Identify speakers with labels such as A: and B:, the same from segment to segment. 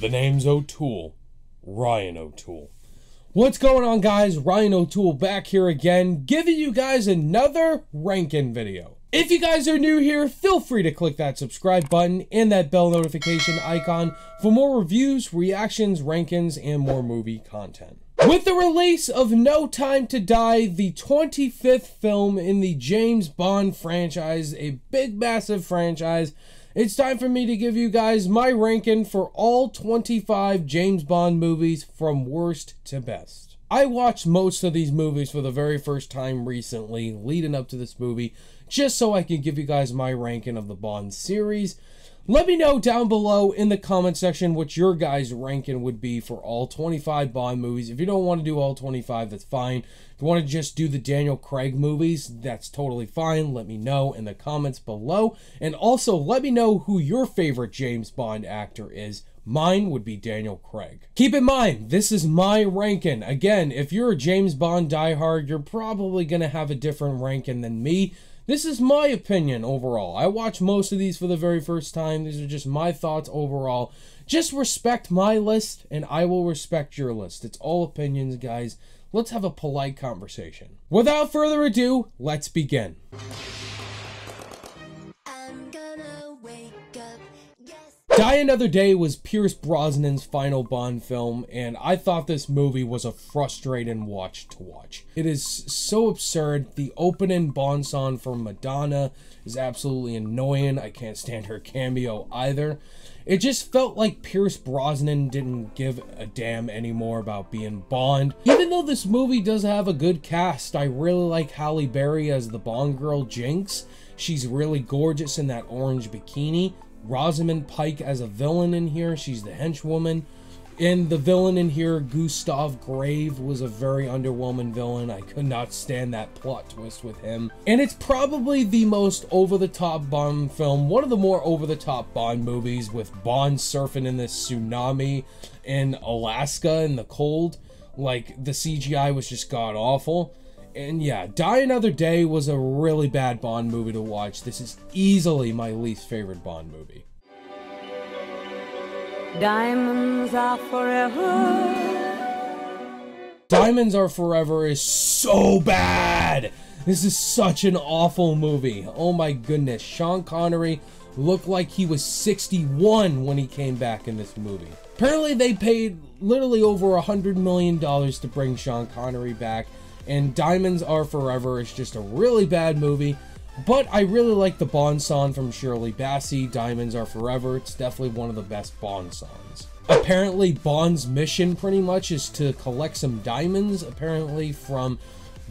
A: The name's O'Toole. Ryan O'Toole. What's going on, guys? Ryan O'Toole back here again, giving you guys another ranking video. If you guys are new here, feel free to click that subscribe button and that bell notification icon for more reviews, reactions, rankings, and more movie content. With the release of No Time to Die, the 25th film in the James Bond franchise, a big, massive franchise, it's time for me to give you guys my ranking for all 25 James Bond movies from worst to best. I watched most of these movies for the very first time recently, leading up to this movie, just so I can give you guys my ranking of the Bond series. Let me know down below in the comment section what your guys' ranking would be for all 25 Bond movies. If you don't want to do all 25, that's fine. If you want to just do the Daniel Craig movies, that's totally fine. Let me know in the comments below. And also, let me know who your favorite James Bond actor is. Mine would be Daniel Craig. Keep in mind, this is my ranking. Again, if you're a James Bond diehard, you're probably going to have a different ranking than me. This is my opinion overall. I watched most of these for the very first time. These are just my thoughts overall. Just respect my list, and I will respect your list. It's all opinions, guys. Let's have a polite conversation. Without further ado, let's begin. Die Another Day was Pierce Brosnan's final Bond film, and I thought this movie was a frustrating watch to watch. It is so absurd. The opening Bond song from Madonna is absolutely annoying. I can't stand her cameo either. It just felt like Pierce Brosnan didn't give a damn anymore about being Bond. Even though this movie does have a good cast, I really like Halle Berry as the Bond girl Jinx. She's really gorgeous in that orange bikini. Rosamund Pike as a villain in here. She's the henchwoman. And the villain in here, Gustav Grave, was a very underwhelming villain. I could not stand that plot twist with him. And it's probably the most over-the-top Bond film, one of the more over-the-top Bond movies, with Bond surfing in this tsunami in Alaska in the cold. Like, the CGI was just god-awful. And yeah, Die Another Day was a really bad Bond movie to watch. This is easily my least favorite Bond movie.
B: Diamonds are forever.
A: Diamonds Are Forever is so bad. This is such an awful movie. Oh my goodness. Sean Connery looked like he was 61 when he came back in this movie. Apparently they paid literally over $100 million to bring Sean Connery back. And Diamonds Are Forever is just a really bad movie, but I really like the Bond song from Shirley Bassey, Diamonds Are Forever. It's definitely one of the best Bond songs. Apparently, Bond's mission pretty much is to collect some diamonds, apparently from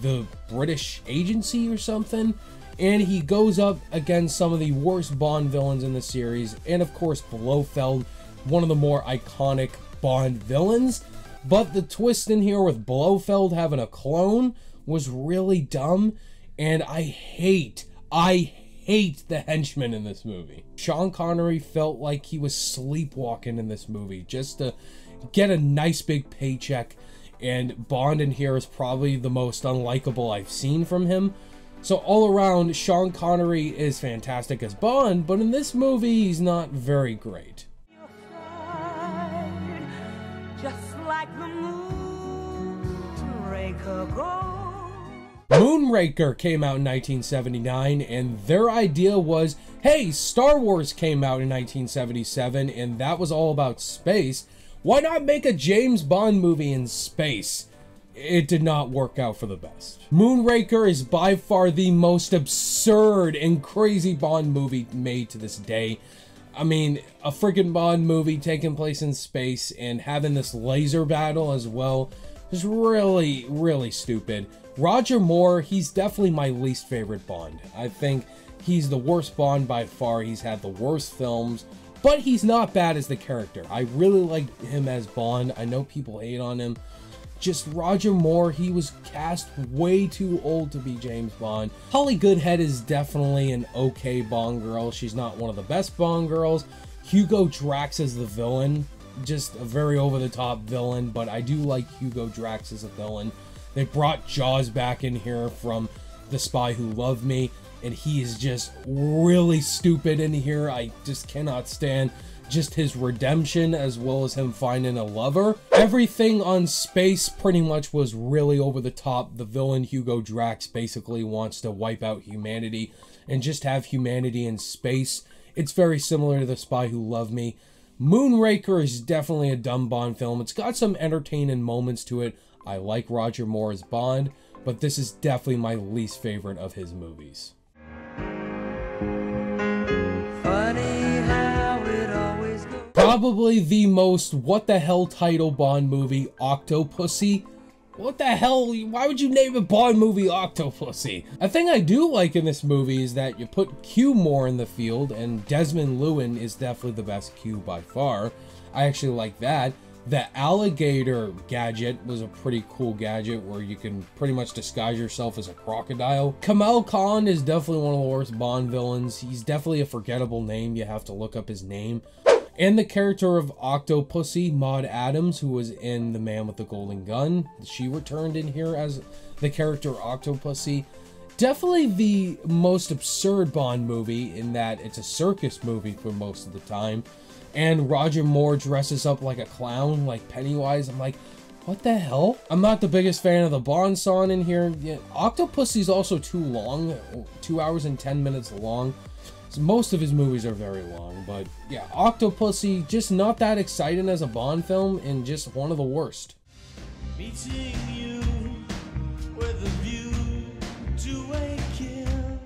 A: the British agency or something, and he goes up against some of the worst Bond villains in the series, and of course, Blofeld, one of the more iconic Bond villains. But the twist in here with Blofeld having a clone was really dumb, and I hate the henchmen in this movie. Sean Connery felt like he was sleepwalking in this movie just to get a nice big paycheck, and Bond in here is probably the most unlikable I've seen from him. So all around, Sean Connery is fantastic as Bond, but in this movie, he's not very great. Moonraker came out in 1979, and their idea was, hey, Star Wars came out in 1977, and that was all about space. Why not make a James Bond movie in space? It did not work out for the best. Moonraker is by far the most absurd and crazy Bond movie made to this day. I mean, a freaking Bond movie taking place in space and having this laser battle as well is really, really stupid. Roger Moore, he's definitely my least favorite Bond. I think he's the worst Bond by far. He's had the worst films, but he's not bad as the character. I really like him as Bond. I know people hate on him. Just Roger Moore, he was cast way too old to be James Bond. Holly Goodhead is definitely an okay Bond girl. She's not one of the best Bond girls. Hugo Drax is the villain. Just a very over-the-top villain, but I do like Hugo Drax as a villain. They brought Jaws back in here from The Spy Who Loved Me, and he is just really stupid in here. I just cannot stand just his redemption as well as him finding a lover. Everything on space pretty much was really over the top. The villain Hugo Drax basically wants to wipe out humanity and just have humanity in space. It's very similar to The Spy Who Loved Me. Moonraker is definitely a dumb Bond film. It's got some entertaining moments to it. I like Roger Moore as Bond, but this is definitely my least favorite of his movies. Probably the most what the hell title Bond movie, Octopussy. What the hell? Why would you name a Bond movie Octopussy? A thing I do like in this movie is that you put Q more in the field, and Desmond Llewellyn is definitely the best Q by far. I actually like that. The alligator gadget was a pretty cool gadget where you can pretty much disguise yourself as a crocodile. Kamal Khan is definitely one of the worst Bond villains. He's definitely a forgettable name. You have to look up his name. And the character of Octopussy, Maud Adams, who was in The Man with the Golden Gun. She returned in here as the character Octopussy. Definitely the most absurd Bond movie in that it's a circus movie for most of the time. And Roger Moore dresses up like a clown, like Pennywise. I'm like, what the hell? I'm not the biggest fan of the Bond song in here. Yeah, Octopussy's also too long, 2 hours and 10 minutes long. So most of his movies are very long, but yeah, Octopussy, just not that exciting as a Bond film and just one of the worst. Meeting you with a view to a kill.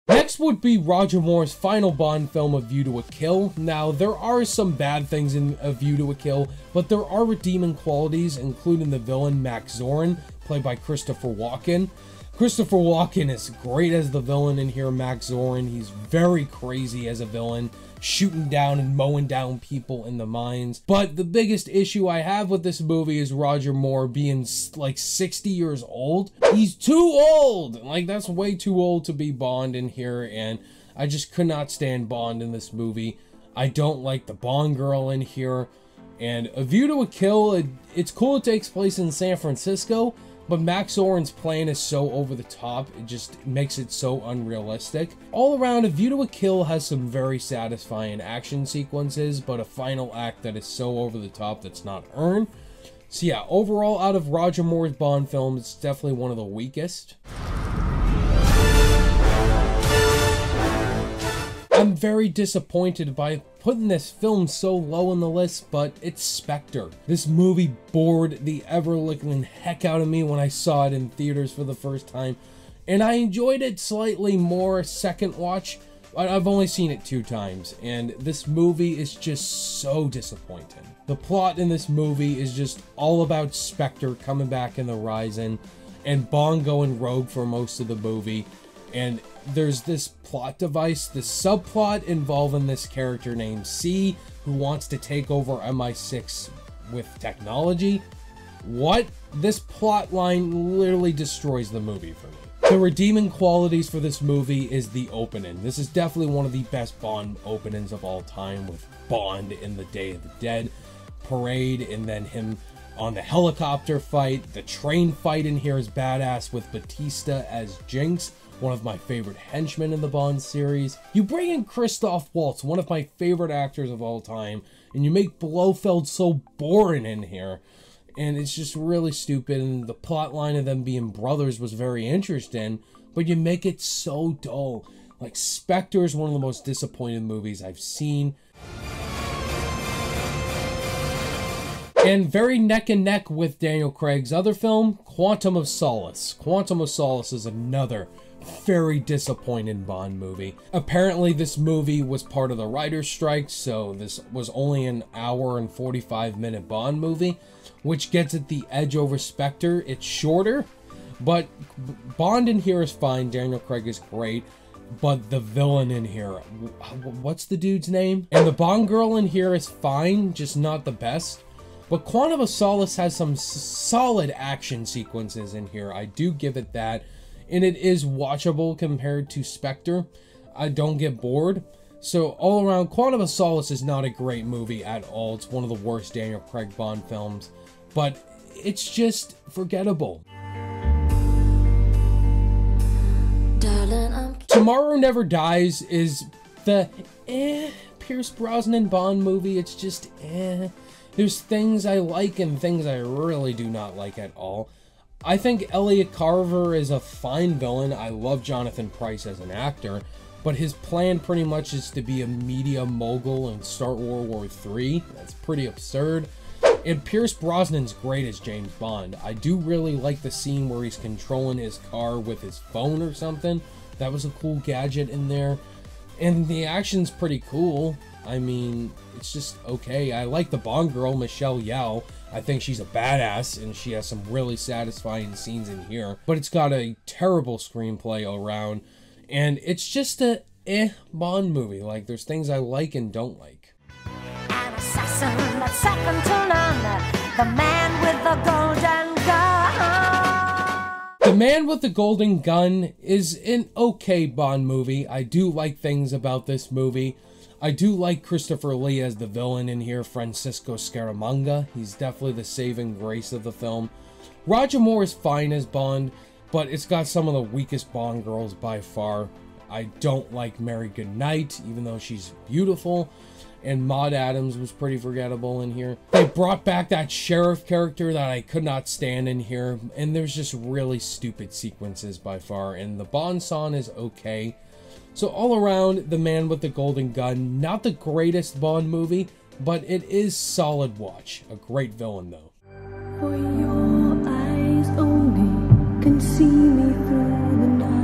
A: Next would be Roger Moore's final Bond film, A View to a Kill. Now, there are some bad things in A View to a Kill, but there are redeeming qualities, including the villain Max Zorin, played by Christopher Walken. Christopher Walken is great as the villain in here, Max Zorin. He's very crazy as a villain, shooting down and mowing down people in the mines. But the biggest issue I have with this movie is Roger Moore being like 60 years old. He's too old! Like, that's way too old to be Bond in here, and I just could not stand Bond in this movie. I don't like the Bond girl in here. And A View to a Kill, it's cool it takes place in San Francisco, but Max Zorin's plan is so over the top, it just makes it so unrealistic. All around, A View to a Kill has some very satisfying action sequences, but a final act that is so over the top that's not earned. So yeah, overall, out of Roger Moore's Bond films, it's definitely one of the weakest. I'm very disappointed by putting this film so low on the list, but it's Spectre. This movie bored the ever-living heck out of me when I saw it in theaters for the first time, and I enjoyed it slightly more second watch. I've only seen it 2 times, and this movie is just so disappointing. The plot in this movie is just all about Spectre coming back in the Horizon, and Bond going rogue for most of the movie. And there's this plot device, this subplot involving this character named C, who wants to take over MI6 with technology. What? This plot line literally destroys the movie for me. The redeeming qualities for this movie is the opening. This is definitely one of the best Bond openings of all time, with Bond in the Day of the Dead parade, and then him on the helicopter fight. The train fight in here is badass with Batista as Jinx, one of my favorite henchmen in the Bond series. You bring in Christoph Waltz, one of my favorite actors of all time, and you make Blofeld so boring in here. And it's just really stupid, and the plot line of them being brothers was very interesting, but you make it so dull. Like, Spectre is one of the most disappointing movies I've seen. And very neck and neck with Daniel Craig's other film, Quantum of Solace. Quantum of Solace is another very disappointing Bond movie. Apparently this movie was part of the writer's strike, so this was only an hour and 45-minute Bond movie, which gets at the edge over Spectre. It's shorter, but Bond in here is fine. Daniel Craig is great, but the villain in here, what's the dude's name? And the Bond girl in here is fine, just not the best. But Quantum of Solace has some solid action sequences in here. I do give it that. And it is watchable compared to Spectre. I don't get bored. So all around, Quantum of Solace is not a great movie at all. It's one of the worst Daniel Craig Bond films. But it's just forgettable. Darling, Tomorrow Never Dies is the Pierce Brosnan Bond movie, it's just There's things I like and things I really do not like at all. I think Elliot Carver is a fine villain. I love Jonathan Pryce as an actor, but his plan pretty much is to be a media mogul and start World War III. That's pretty absurd. And Pierce Brosnan's great as James Bond. I do really like the scene where he's controlling his car with his phone or something. That was a cool gadget in there. And the action's pretty cool. I mean, it's just okay. I like the Bond girl, Michelle Yeoh. I think she's a badass, and she has some really satisfying scenes in here. But it's got a terrible screenplay around, and it's just a Bond movie. Like, there's things I like and don't like.
B: An assassin that's second to none, the man with the golden gun.
A: The Man with the Golden Gun is an okay Bond movie. I do like things about this movie. I do like Christopher Lee as the villain in here, Francisco Scaramanga. He's definitely the saving grace of the film. Roger Moore is fine as Bond, but it's got some of the weakest Bond girls by far. I don't like Mary Goodnight, even though she's beautiful. And Maud Adams was pretty forgettable in here. They brought back that sheriff character that I could not stand in here. And there's just really stupid sequences by far. And the Bond song is okay. So all around, The Man with the Golden Gun, not the greatest Bond movie, but it is solid watch. A great villain though.
B: For your eyes only can see me through the night.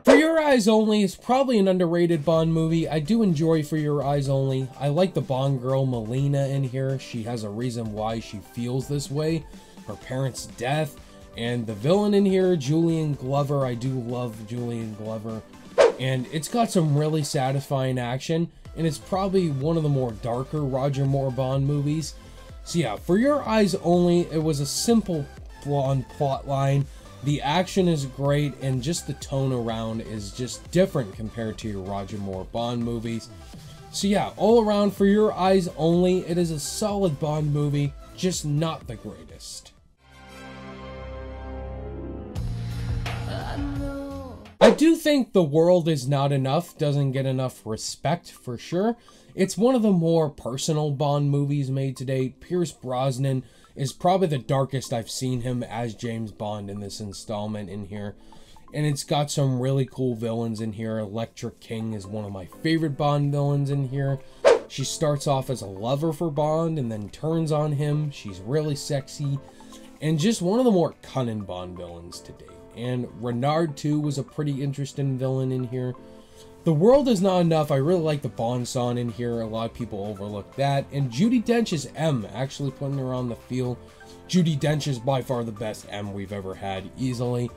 A: For Your Eyes Only is probably an underrated Bond movie. I do enjoy For Your Eyes Only. I like the Bond girl Melina in here. She has a reason why she feels this way. Her parents' death. And the villain in here, Julian Glover. I do love Julian Glover. And it's got some really satisfying action. And it's probably one of the more darker Roger Moore Bond movies. So yeah, For Your Eyes Only, it was a simple Bond plot line. The action is great, and just the tone around is just different compared to your Roger Moore Bond movies. So yeah, all around, For Your Eyes Only, it is a solid Bond movie, just not the greatest. I do think The World Is Not Enough doesn't get enough respect, for sure. It's one of the more personal Bond movies made to date. Pierce Brosnan is probably the darkest I've seen him as James Bond in this installment in here. And it's got some really cool villains in here. Electra King is one of my favorite Bond villains in here. She starts off as a lover for Bond and then turns on him. She's really sexy. And just one of the more cunning Bond villains to date. And Renard, too, was a pretty interesting villain in here. The World Is Not Enough. I really like the Bond song in here. A lot of people overlook that. And Judi Dench's M, actually putting her on the field. Judi Dench is by far the best M we've ever had, easily.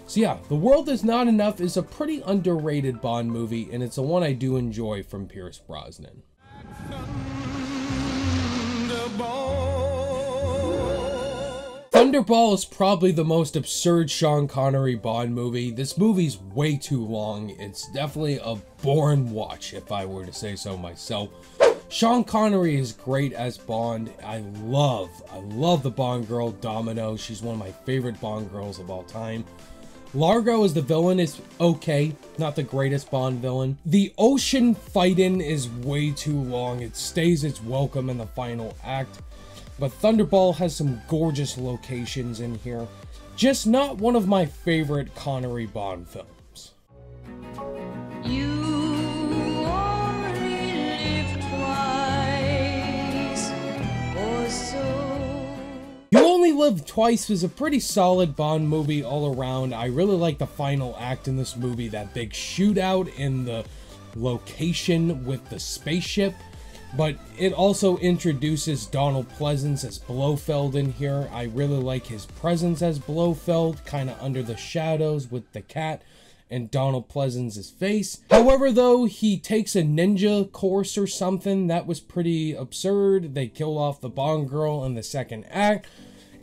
A: So yeah, The World Is Not Enough is a pretty underrated Bond movie, and it's a one I do enjoy from Pierce Brosnan. Thunderball is probably the most absurd Sean Connery Bond movie. This movie's way too long. It's definitely a boring watch, if I were to say so myself. Sean Connery is great as Bond. I love the Bond girl, Domino. She's one of my favorite Bond girls of all time. Largo as the villain is okay, not the greatest Bond villain. The ocean fighting is way too long. It stays its welcome in the final act. But Thunderball has some gorgeous locations in here. Just not one of my favorite Connery Bond films.
B: You only live twice, or so.
A: You Only Live Twice is a pretty solid Bond movie all around. I really like the final act in this movie, that big shootout in the location with the spaceship. But it also introduces Donald Pleasence as Blofeld in here. I really like his presence as Blofeld, kind of under the shadows with the cat and Donald Pleasence's face. However, though, he takes a ninja course or something. That was pretty absurd. They kill off the Bond girl in the second act.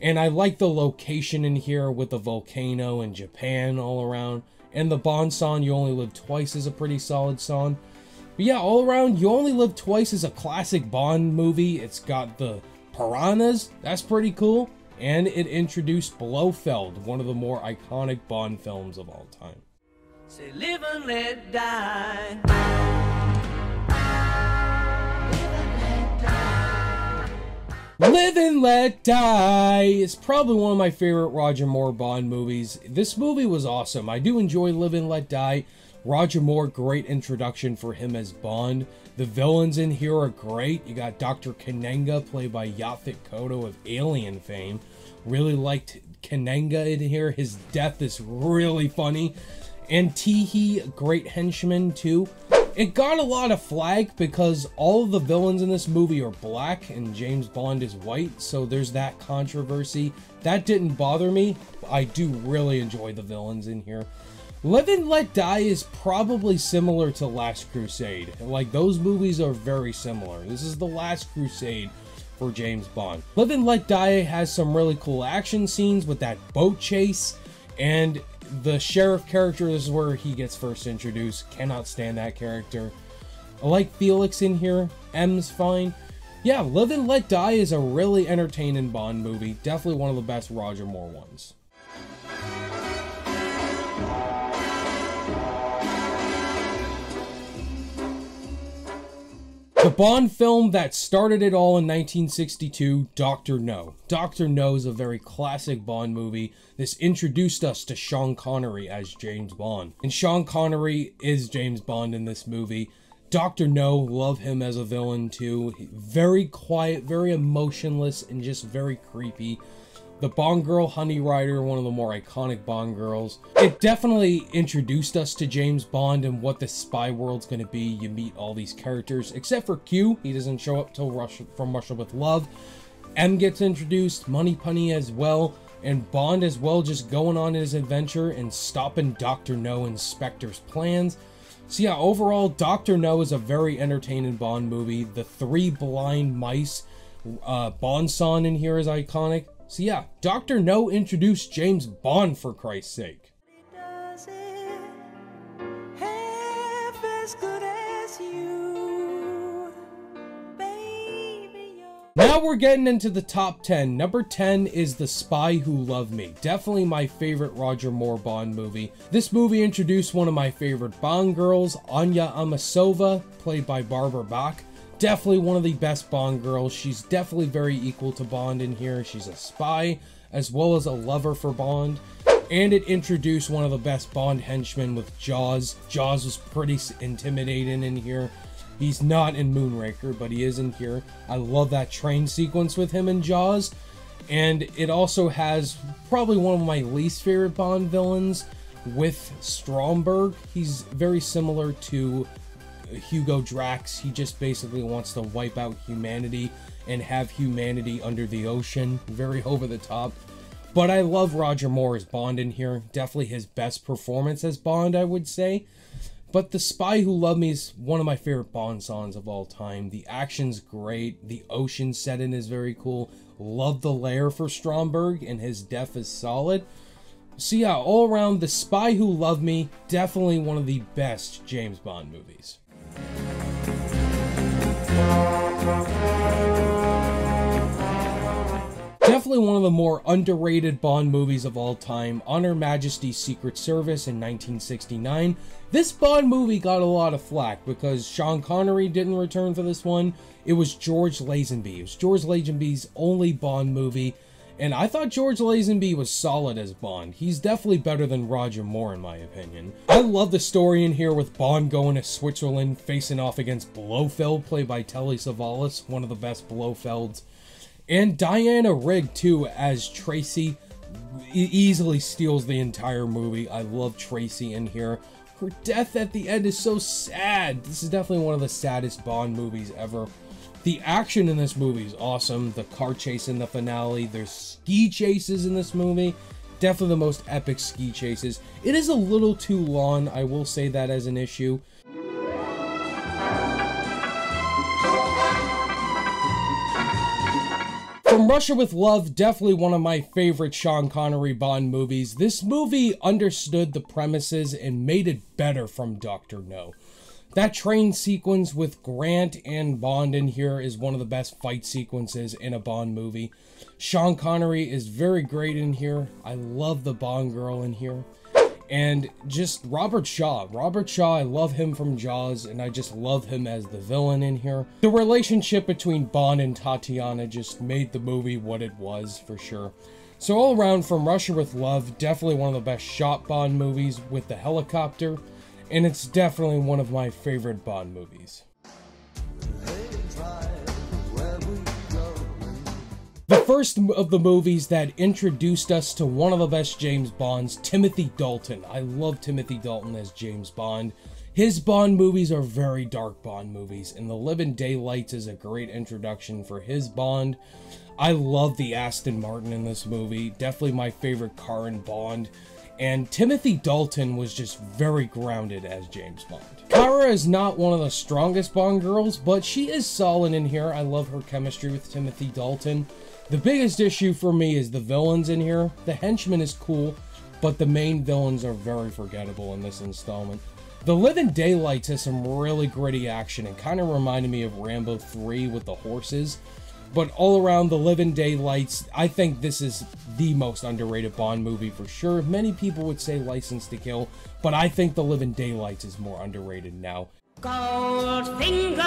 A: And I like the location in here with the volcano in Japan all around. And the Bond song, You Only Live Twice, is a pretty solid song. But yeah, all around, You Only Live Twice is a classic Bond movie. It's got the piranhas. That's pretty cool. And it introduced Blofeld, one of the more iconic Bond films of all time.
C: Say live and let die.
A: Live and Let Die is probably one of my favorite Roger Moore Bond movies. This movie was awesome. I do enjoy Live and Let Die. Roger Moore, great introduction for him as Bond. The villains in here are great. You got Dr. Kananga, played by Yaphet Kotto of Alien fame. Really liked Kananga in here. His death is really funny. And Teehee, great henchman too. It got a lot of flack because all of the villains in this movie are black and James Bond is white, so there's that controversy. That didn't bother me. I do really enjoy the villains in here. Live and Let Die is probably similar to Last Crusade. Like, those movies are very similar. This is the Last Crusade for James Bond. Live and Let Die has some really cool action scenes with that boat chase, and the sheriff character, this is where he gets first introduced. Cannot stand that character. I like Felix in here. M's fine. Yeah, Live and Let Die is a really entertaining Bond movie. Definitely one of the best Roger Moore ones. The Bond film that started it all in 1962, Dr. No. Dr. No is a very classic Bond movie. This introduced us to Sean Connery as James Bond. And Sean Connery is James Bond in this movie. Dr. No, love him as a villain too. Very quiet, very emotionless, and just very creepy. The Bond girl, Honey Rider, one of the more iconic Bond girls. It definitely introduced us to James Bond and what the spy world's gonna be. You meet all these characters, except for Q. He doesn't show up till From Russia with Love. M gets introduced, Moneypenny as well, and Bond as well, just going on his adventure and stopping Dr. No and Spectre's plans. So yeah, overall, Dr. No is a very entertaining Bond movie. The three blind mice Bond song in here is iconic. So yeah, Dr. No introduced James Bond, for Christ's sake. Now we're getting into the top 10. Number 10 is The Spy Who Loved Me. Definitely my favorite Roger Moore Bond movie. This movie introduced one of my favorite Bond girls, Anya Amasova, played by Barbara Bach. Definitely one of the best Bond girls. She's definitely very equal to Bond in here. She's a spy as well as a lover for Bond. And it introduced one of the best Bond henchmen with Jaws. Jaws was pretty intimidating in here. He's not in Moonraker, but he is in here. I love that train sequence with him in Jaws. And it also has probably one of my least favorite Bond villains with Stromberg. He's very similar to Hugo Drax. He just basically wants to wipe out humanity and have humanity under the ocean. Very over the top. But I love Roger Moore as Bond in here. Definitely his best performance as Bond, I would say. But The Spy Who Loved Me is one of my favorite Bond songs of all time. The action's great. The ocean setting is very cool. Love the lair for Stromberg, and his death is solid. So yeah, all around, The Spy Who Loved Me, definitely one of the best James Bond movies. Definitely one of the more underrated Bond movies of all time, On Her Majesty's Secret Service in 1969. This Bond movie got a lot of flack because Sean Connery didn't return for this one. It was George Lazenby. It was George Lazenby's only Bond movie, and I thought George Lazenby was solid as Bond. He's definitely better than Roger Moore in my opinion. I love the story in here with Bond going to Switzerland, facing off against Blofeld, played by Telly Savalas, one of the best Blofelds. And Diana Rigg, too, as Tracy, easily steals the entire movie. I love Tracy in here. Her death at the end is so sad. This is definitely one of the saddest Bond movies ever. The action in this movie is awesome. The car chase in the finale. There's ski chases in this movie. Definitely the most epic ski chases. It is a little too long. I will say that as an issue. From Russia with Love, definitely one of my favorite Sean Connery Bond movies. This movie understood the premises and made it better from Dr. No. That train sequence with Grant and Bond in here is one of the best fight sequences in a Bond movie. Sean Connery is very great in here. I love the Bond girl in here. And just Robert Shaw. Robert Shaw, I love him from Jaws, and I just love him as the villain in here. The relationship between Bond and Tatiana just made the movie what it was, for sure. So all around, from Russia with Love, definitely one of the best shot Bond movies with the helicopter, and it's definitely one of my favorite Bond movies. The first of the movies that introduced us to one of the best James Bonds, Timothy Dalton. I love Timothy Dalton as James Bond. His Bond movies are very dark Bond movies, and The Living Daylights is a great introduction for his Bond. I love the Aston Martin in this movie, definitely my favorite car in Bond. And Timothy Dalton was just very grounded as James Bond. Kara is not one of the strongest Bond girls, but she is solid in here. I love her chemistry with Timothy Dalton. The biggest issue for me is the villains in here. The henchman is cool, but the main villains are very forgettable in this installment. The Living Daylights has some really gritty action and kind of reminded me of Rambo 3 with the horses. But all around, The Living Daylights, I think this is the most underrated Bond movie for sure. Many people would say License to Kill, but I think The Living Daylights is more underrated now.
B: Goldfinger.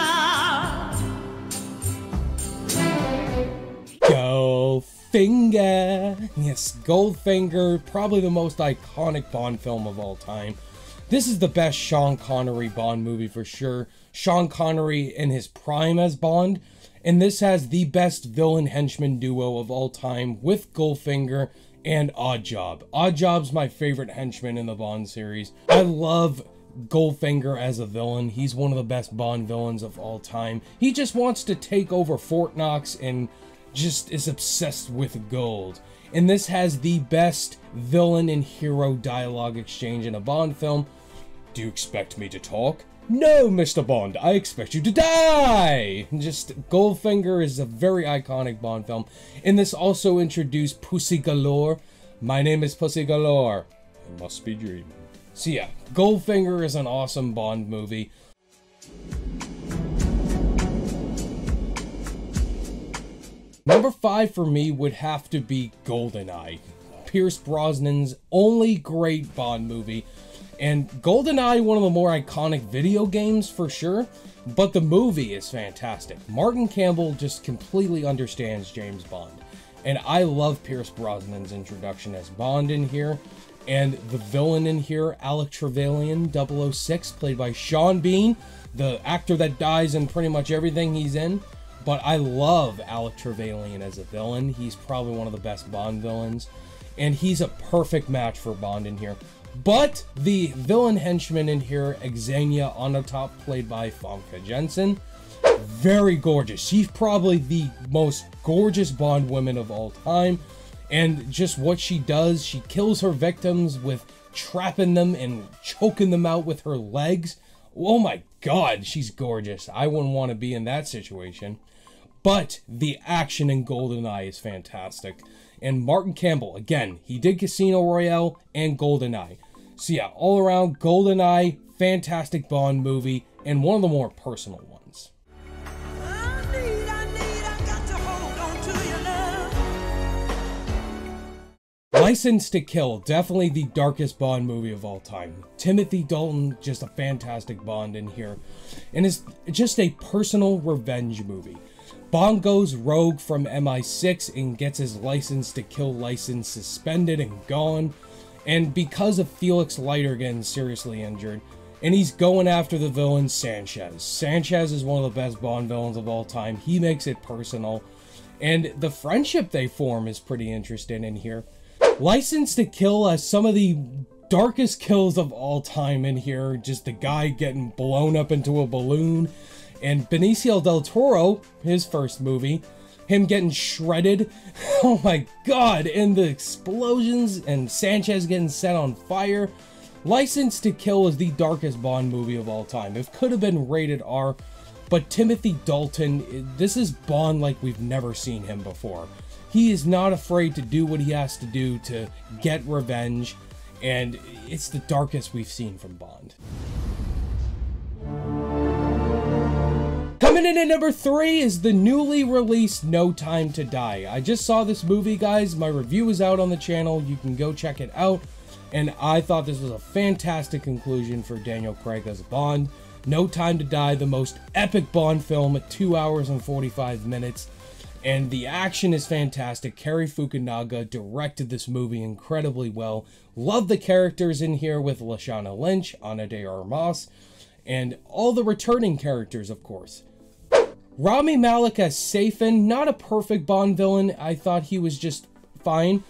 A: Goldfinger. Yes, Goldfinger, probably the most iconic Bond film of all time. This is the best Sean Connery Bond movie for sure. Sean Connery in his prime as Bond. And this has the best villain-henchman duo of all time with Goldfinger and Oddjob. Oddjob's my favorite henchman in the Bond series. I love Goldfinger as a villain. He's one of the best Bond villains of all time. He just wants to take over Fort Knox and just is obsessed with gold. And this has the best villain and hero dialogue exchange in a Bond film. Do you expect me to talk? No, Mr. Bond, I expect you to die! Just, Goldfinger is a very iconic Bond film. And this also introduced Pussy Galore. My name is Pussy Galore. I must be dreaming. So yeah, Goldfinger is an awesome Bond movie. Number 5 for me would have to be Goldeneye. Pierce Brosnan's only great Bond movie. And Goldeneye, one of the more iconic video games for sure, but the movie is fantastic. Martin Campbell just completely understands James Bond. And I love Pierce Brosnan's introduction as Bond in here. And the villain in here, Alec Trevelyan, 006, played by Sean Bean, the actor that dies in pretty much everything he's in. But I love Alec Trevelyan as a villain. He's probably one of the best Bond villains. And he's a perfect match for Bond in here. But the villain henchman in here, Xenia Onatopp, played by Famke Janssen, very gorgeous. She's probably the most gorgeous Bond woman of all time. And just what she does, she kills her victims with trapping them and choking them out with her legs. Oh my god, she's gorgeous. I wouldn't want to be in that situation. But the action in Goldeneye is fantastic. And Martin Campbell, again, he did Casino Royale and Goldeneye. So yeah, all around, Goldeneye, fantastic Bond movie, and one of the more personal ones. License to Kill, definitely the darkest Bond movie of all time. Timothy Dalton, just a fantastic Bond in here. And it's just a personal revenge movie. Bond goes rogue from MI6 and gets his license to kill license suspended and gone. And because of Felix Leiter getting seriously injured, and he's going after the villain Sanchez. Sanchez is one of the best Bond villains of all time. He makes it personal. And the friendship they form is pretty interesting in here. License to Kill has some of the darkest kills of all time in here. Just the guy getting blown up into a balloon. And Benicio del Toro, his first movie, him getting shredded. Oh my god, and the explosions and Sanchez getting set on fire. License to Kill is the darkest Bond movie of all time. It could have been rated R, but Timothy Dalton, this is Bond like we've never seen him before. He is not afraid to do what he has to do to get revenge, and it's the darkest we've seen from Bond. Coming in at number 3 is the newly released No Time to Die. I just saw this movie, guys. My review is out on the channel. You can go check it out. And I thought this was a fantastic conclusion for Daniel Craig as Bond. No Time to Die, the most epic Bond film at 2 hours and 45 minutes. And the action is fantastic. Cary Fukunaga directed this movie incredibly well. Love the characters in here with Lashana Lynch, Ana de Armas, and all the returning characters, of course. Rami Malek as Safin, not a perfect Bond villain. I thought he was just fine.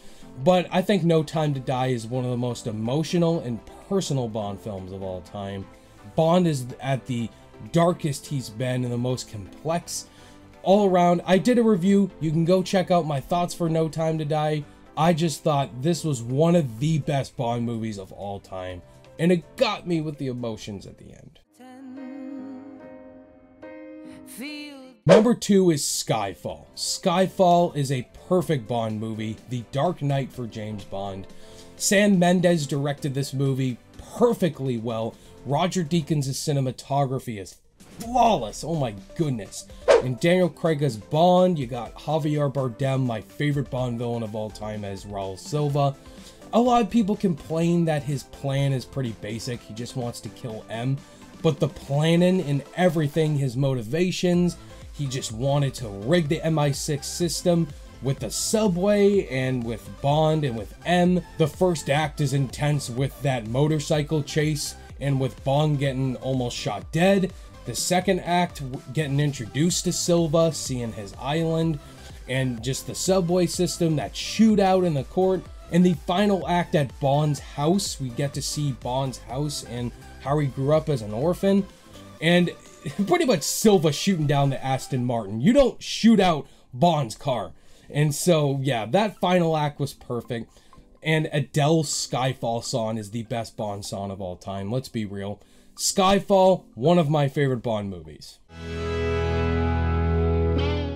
A: But I think No Time to Die is one of the most emotional and personal Bond films of all time. Bond is at the darkest he's been and the most complex. All around, I did a review. You can go check out my thoughts for No Time to Die. I just thought this was one of the best Bond movies of all time. And it got me with the emotions at the end. Number 2 is Skyfall. Skyfall is a perfect Bond movie, the Dark Knight for James Bond. Sam Mendes directed this movie perfectly well. Roger Deakins' cinematography is flawless, oh my goodness. And Daniel Craig as Bond, you got Javier Bardem, my favorite Bond villain of all time, as Raul Silva. A lot of people complain that his plan is pretty basic, he just wants to kill M. But the planning and everything, his motivations, he just wanted to rig the MI6 system with the subway and with Bond and with M. The first act is intense with that motorcycle chase and with Bond getting almost shot dead. The second act, getting introduced to Silva, seeing his island, and just the subway system, that shootout in the court. And the final act at Bond's house, we get to see Bond's house and how he grew up as an orphan. And pretty much Silva shooting down the Aston Martin. You don't shoot out Bond's car. And so, yeah, that final act was perfect. And Adele's Skyfall song is the best Bond song of all time. Let's be real. Skyfall, one of my favorite Bond movies.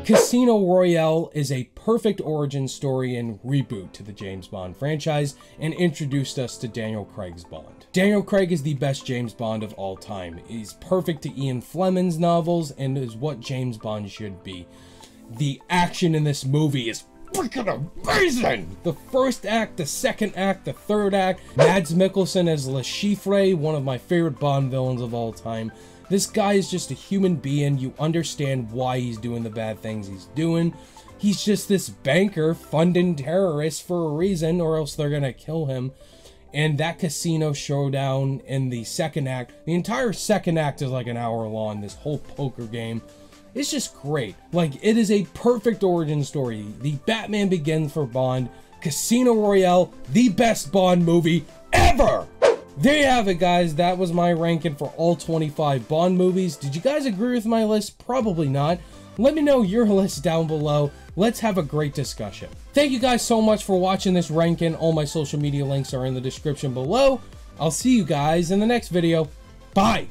A: Casino Royale is a perfect origin story and reboot to the James Bond franchise and introduced us to Daniel Craig's Bond. Daniel Craig is the best James Bond of all time. He's perfect to Ian Fleming's novels and is what James Bond should be. The action in this movie is freaking amazing! The first act, the second act, the third act. Mads Mikkelsen as Le Chiffre, one of my favorite Bond villains of all time. This guy is just a human being. You understand why he's doing the bad things he's doing. He's just this banker funding terrorists for a reason, or else they're gonna kill him. And that casino showdown in the second act, the entire second act is like an hour long, this whole poker game. It's just great. Like, it is a perfect origin story. The Batman Begins for Bond, Casino Royale, the best Bond movie ever! There you have it, guys. That was my ranking for all 25 Bond movies. Did you guys agree with my list? Probably not. Let me know your list down below. Let's have a great discussion. Thank you guys so much for watching this ranking. All my social media links are in the description below. I'll see you guys in the next video. Bye!